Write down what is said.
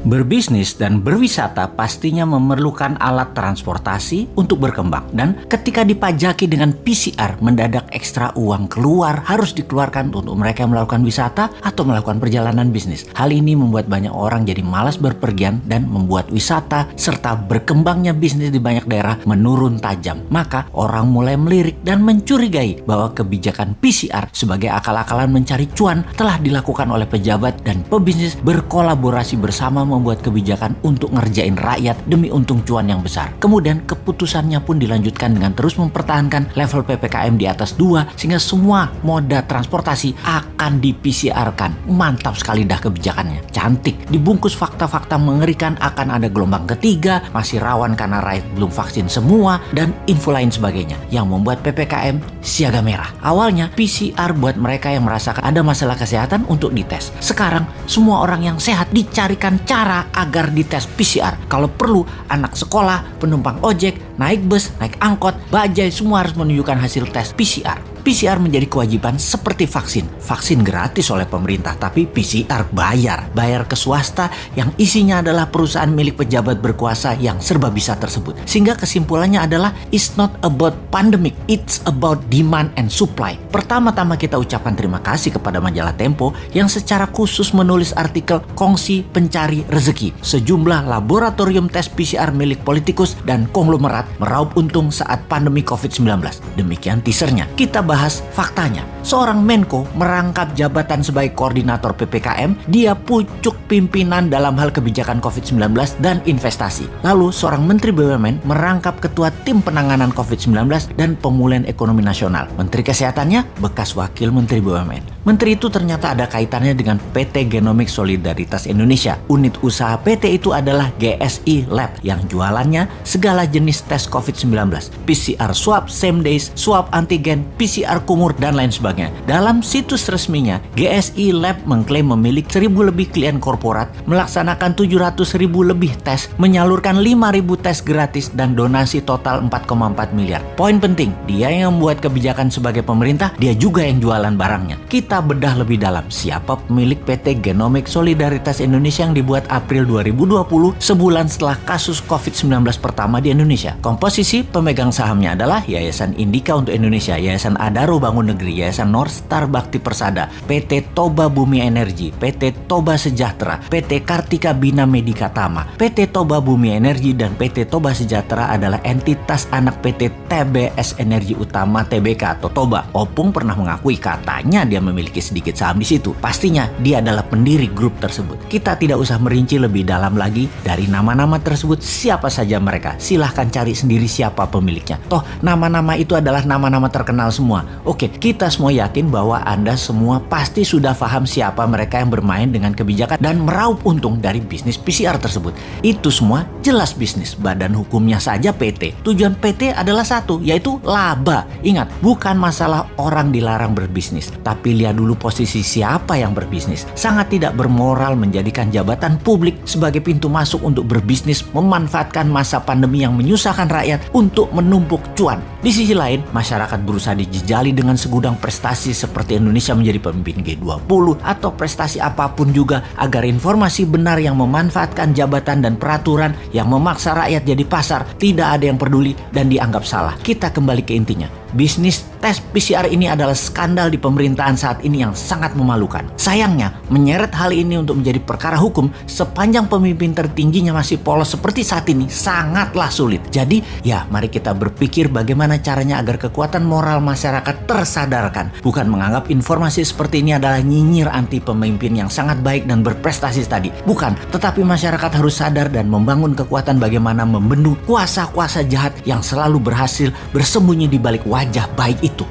Berbisnis dan berwisata pastinya memerlukan alat transportasi untuk berkembang. Dan ketika dipajaki dengan PCR, mendadak ekstra uang keluar harus dikeluarkan untuk mereka yang melakukan wisata atau melakukan perjalanan bisnis. Hal ini membuat banyak orang jadi malas berpergian dan membuat wisata serta berkembangnya bisnis di banyak daerah menurun tajam. Maka orang mulai melirik dan mencurigai bahwa kebijakan PCR sebagai akal-akalan mencari cuan telah dilakukan oleh pejabat dan pebisnis berkolaborasi bersama membuat kebijakan untuk ngerjain rakyat demi untung cuan yang besar. Kemudian keputusannya pun dilanjutkan dengan terus mempertahankan level PPKM di atas 2 sehingga semua moda transportasi akan di-PCR-kan. Mantap sekali dah kebijakannya. Cantik. Dibungkus fakta-fakta mengerikan akan ada gelombang ketiga, masih rawan karena rakyat belum vaksin semua, dan info lain sebagainya yang membuat PPKM siaga merah. Awalnya PCR buat mereka yang merasakan ada masalah kesehatan untuk dites. Sekarang semua orang yang sehat dicarikan cara agar dites PCR. Kalau perlu, anak sekolah, penumpang ojek, naik bus, naik angkot, bajai, semua harus menunjukkan hasil tes PCR. PCR menjadi kewajiban seperti vaksin. Vaksin gratis oleh pemerintah, tapi PCR bayar. Bayar ke swasta yang isinya adalah perusahaan milik pejabat berkuasa yang serba bisa tersebut. Sehingga kesimpulannya adalah it's not about pandemic, it's about demand and supply. Pertama-tama kita ucapkan terima kasih kepada majalah Tempo yang secara khusus menulis artikel Kongsi Pencari Rezeki. Sejumlah laboratorium tes PCR milik politikus dan konglomerat meraup untung saat pandemi COVID-19. Demikian teasernya. Kita bahas faktanya. Seorang Menko merangkap jabatan sebagai koordinator PPKM, dia pucuk pimpinan dalam hal kebijakan COVID-19 dan investasi. Lalu seorang Menteri BUMN merangkap ketua tim penanganan COVID-19 dan pemulihan ekonomi nasional. Menteri Kesehatannya bekas wakil Menteri BUMN. Menteri itu ternyata ada kaitannya dengan PT Genomic Solidaritas Indonesia. Unit usaha PT itu adalah GSI Lab yang jualannya segala jenis tes COVID-19. PCR swab, same days, swab antigen, PCR kumur, dan lain sebagainya. Dalam situs resminya, GSI Lab mengklaim memiliki 1.000 lebih klien korporat, melaksanakan 700.000 lebih tes, menyalurkan 5.000 tes gratis, dan donasi total 4,4 miliar. Poin penting, dia yang membuat kebijakan sebagai pemerintah, dia juga yang jualan barangnya. Kita bedah lebih dalam, siapa pemilik PT Genomic Solidaritas Indonesia yang dibuat April 2020, sebulan setelah kasus COVID-19 pertama di Indonesia. Komposisi pemegang sahamnya adalah Yayasan Indika untuk Indonesia, Yayasan Adaro Bangun Negeri, Yayasan North Star Bakti Persada, PT Toba Bumi Energi, PT Toba Sejahtera, PT Kartika Bina Medika Tama. PT Toba Bumi Energi dan PT Toba Sejahtera adalah entitas anak PT TBS Energi Utama Tbk atau Toba. Opung pernah mengakui katanya dia memiliki sedikit saham di situ. Pastinya dia adalah pendiri grup tersebut. Kita tidak usah merinci lebih dalam lagi dari nama-nama tersebut siapa saja mereka. Silahkan cari sendiri siapa pemiliknya. Toh nama-nama itu adalah nama-nama terkenal semua. Oke, kita semua yakin bahwa Anda semua pasti sudah paham siapa mereka yang bermain dengan kebijakan dan meraup untung dari bisnis PCR tersebut. Itu semua jelas bisnis. Badan hukumnya saja PT. Tujuan PT adalah satu, yaitu laba. Ingat, bukan masalah orang dilarang berbisnis, tapi lihat dulu posisi siapa yang berbisnis. Sangat tidak bermoral menjadikan jabatan publik sebagai pintu masuk untuk berbisnis, memanfaatkan masa pandemi yang menyusahkan rakyat untuk menumpuk cuan. Di sisi lain, masyarakat berusaha dijejali dengan segudang prestasi seperti Indonesia menjadi pemimpin G20 atau prestasi apapun juga agar informasi benar yang memanfaatkan jabatan dan peraturan yang memaksa rakyat jadi pasar tidak ada yang peduli dan dianggap salah. Kita kembali ke intinya. Bisnis tes PCR ini adalah skandal di pemerintahan saat ini yang sangat memalukan. Sayangnya, menyeret hal ini untuk menjadi perkara hukum sepanjang pemimpin tertingginya masih polos seperti saat ini sangatlah sulit. Jadi, ya mari kita berpikir bagaimana caranya agar kekuatan moral masyarakat tersadarkan. Bukan menganggap informasi seperti ini adalah nyinyir anti pemimpin yang sangat baik dan berprestasi tadi. Bukan, tetapi masyarakat harus sadar dan membangun kekuatan bagaimana membendung kuasa-kuasa jahat yang selalu berhasil bersembunyi di balik wajah baik itu.